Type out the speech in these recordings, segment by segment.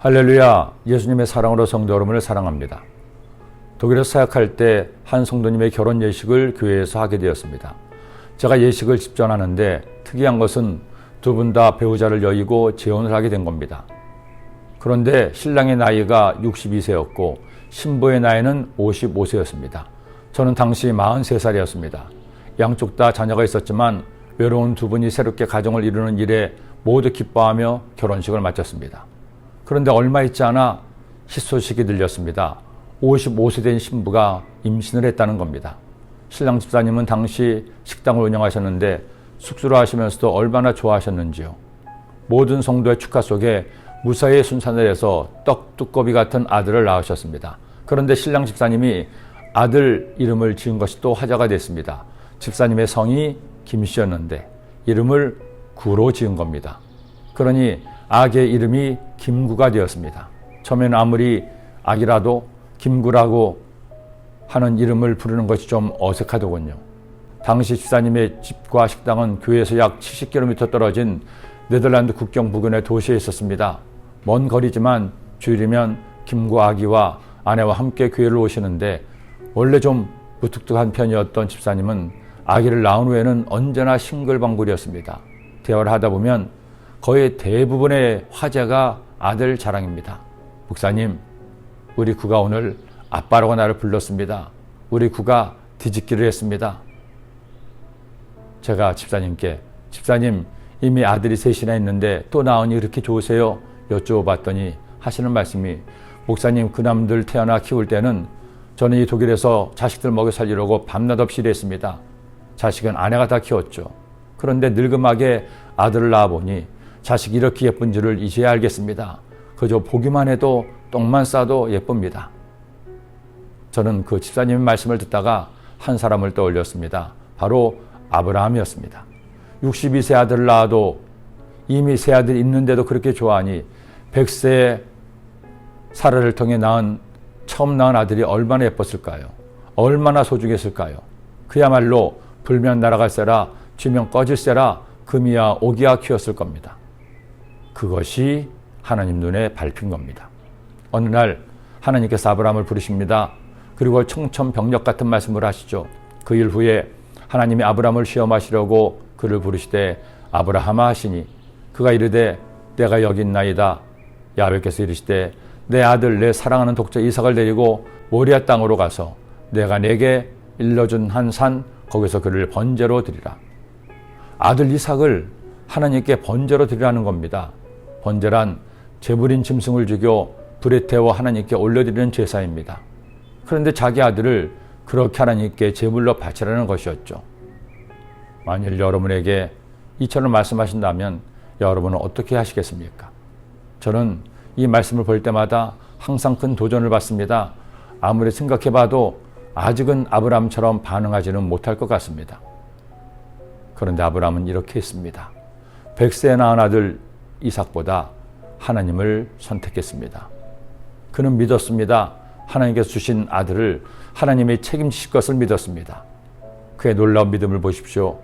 할렐루야, 예수님의 사랑으로 성도 여러분을 사랑합니다. 독일에서 사역할 때 한 성도님의 결혼 예식을 교회에서 하게 되었습니다. 제가 예식을 집전하는데 특이한 것은 두 분 다 배우자를 여의고 재혼을 하게 된 겁니다. 그런데 신랑의 나이가 62세였고 신부의 나이는 55세였습니다. 저는 당시 43살이었습니다. 양쪽 다 자녀가 있었지만 외로운 두 분이 새롭게 가정을 이루는 일에 모두 기뻐하며 결혼식을 마쳤습니다. 그런데 얼마 있지 않아 희소식이 들렸습니다. 55세 된 신부가 임신을 했다는 겁니다. 신랑 집사님은 당시 식당을 운영하셨는데 숙주를 하시면서도 얼마나 좋아하셨는지요. 모든 성도의 축하 속에 무사히 순산을 해서 떡두꺼비 같은 아들을 낳으셨습니다. 그런데 신랑 집사님이 아들 이름을 지은 것이 또 화제가 됐습니다. 집사님의 성이 김씨였는데 이름을 구로 지은 겁니다. 그러니 아기의 이름이 김구가 되었습니다. 처음에는 아무리 아기라도 김구라고 하는 이름을 부르는 것이 좀 어색하더군요. 당시 집사님의 집과 식당은 교회에서 약 70km 떨어진 네덜란드 국경 부근의 도시에 있었습니다. 먼 거리지만 주일이면 김구 아기와 아내와 함께 교회를 오시는데 원래 좀 무뚝뚝한 편이었던 집사님은 아기를 낳은 후에는 언제나 싱글벙글이었습니다. 대화를 하다 보면 거의 대부분의 화제가 아들 자랑입니다. 목사님, 우리 구가 오늘 아빠라고 나를 불렀습니다. 우리 구가 뒤집기를 했습니다. 제가 집사님께 집사님 이미 아들이 셋이나 있는데 또 낳으니 그렇게 좋으세요? 여쭤봤더니 하시는 말씀이 목사님 그남들 태어나 키울 때는 저는 이 독일에서 자식들 먹여 살리려고 밤낮 없이 일했습니다. 자식은 아내가 다 키웠죠. 그런데 늙음하게 아들을 낳아보니 자식이 이렇게 예쁜 줄을 이제야 알겠습니다. 그저 보기만 해도 똥만 싸도 예쁩니다. 저는 그 집사님의 말씀을 듣다가 한 사람을 떠올렸습니다. 바로 아브라함이었습니다. 62세 아들을 낳아도 이미 세 아들이 있는데도 그렇게 좋아하니 100세의 사라를 통해 처음 낳은 아들이 얼마나 예뻤을까요? 얼마나 소중했을까요? 그야말로 불면 날아갈세라 쥐면 꺼질세라 금이야 오기야 키웠을 겁니다. 그것이 하나님 눈에 밟힌 겁니다. 어느 날 하나님께서 아브라함을 부르십니다. 그리고 청천벽력 같은 말씀을 하시죠. 그 일 후에 하나님이 아브라함을 시험하시려고 그를 부르시되 아브라함아 하시니 그가 이르되 내가 여기 있나이다. 야훼께서 이르시되 내 아들 내 사랑하는 독자 이삭을 데리고 모리아 땅으로 가서 내가 내게 일러준 한 산 거기서 그를 번제로 드리라. 아들 이삭을 하나님께 번제로 드리라는 겁니다. 번제란 제물인 짐승을 죽여 불에 태워 하나님께 올려드리는 제사입니다. 그런데 자기 아들을 그렇게 하나님께 제물로 바치라는 것이었죠. 만일 여러분에게 이처럼 말씀하신다면 여러분은 어떻게 하시겠습니까? 저는 이 말씀을 볼 때마다 항상 큰 도전을 받습니다. 아무리 생각해봐도 아직은 아브라함처럼 반응하지는 못할 것 같습니다. 그런데 아브라함은 이렇게 했습니다. 100세에 낳은 아들 이삭보다 하나님을 선택했습니다. 그는 믿었습니다. 하나님께서 주신 아들을 하나님이 책임지실 것을 믿었습니다. 그의 놀라운 믿음을 보십시오.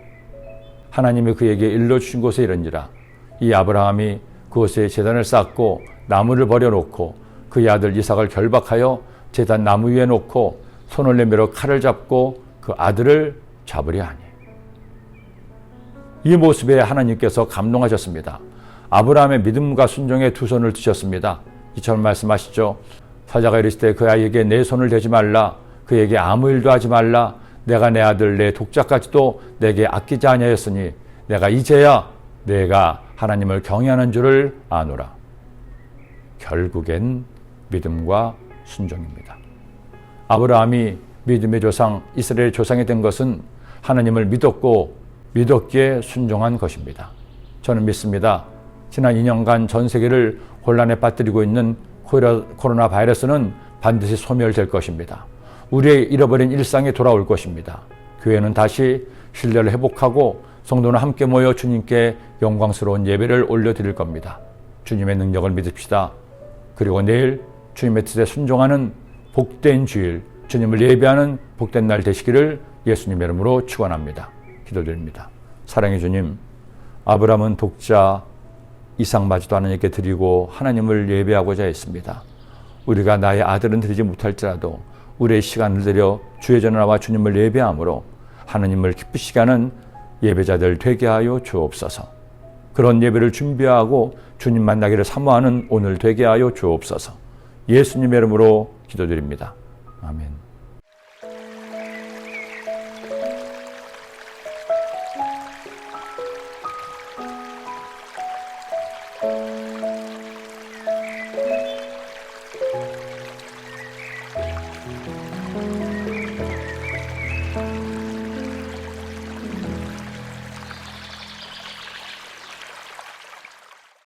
하나님이 그에게 일러주신 곳에 이른지라 이 아브라함이 그곳에 제단을 쌓고 나무를 버려놓고 그의 아들 이삭을 결박하여 제단 나무 위에 놓고 손을 내밀어 칼을 잡고 그 아들을 잡으려 하니 이 모습에 하나님께서 감동하셨습니다. 아브라함의 믿음과 순종에 두 손을 드셨습니다. 이처럼 말씀하시죠. 사자가 이르시되 그 아이에게 내 손을 대지 말라. 그에게 아무 일도 하지 말라. 내가 내 아들 내 독자까지도 내게 아끼지 아니하였으니 내가 이제야 내가 하나님을 경외하는 줄을 아노라. 결국엔 믿음과 순종입니다. 아브라함이 믿음의 조상 이스라엘의 조상이 된 것은 하나님을 믿었고 믿었기에 순종한 것입니다. 저는 믿습니다. 지난 2년간 전 세계를 혼란에 빠뜨리고 있는 코로나 바이러스는 반드시 소멸될 것입니다. 우리의 잃어버린 일상이 돌아올 것입니다. 교회는 다시 신뢰를 회복하고 성도는 함께 모여 주님께 영광스러운 예배를 올려드릴 겁니다. 주님의 능력을 믿읍시다. 그리고 내일 주님의 뜻에 순종하는 복된 주일, 주님을 예배하는 복된 날 되시기를 예수님의 이름으로 축원합니다. 기도드립니다. 사랑의 주님, 아브라함은 독자 이상마지도 않은 이에게 드리고 하나님을 예배하고자 했습니다. 우리가 나의 아들은 드리지 못할지라도 우리의 시간을 들여 주의 전에 나와 주님을 예배함으로 하나님을 기쁘시게 하는 예배자들 되게 하여 주옵소서. 그런 예배를 준비하고 주님 만나기를 사모하는 오늘 되게 하여 주옵소서. 예수님의 이름으로 기도드립니다. 아멘.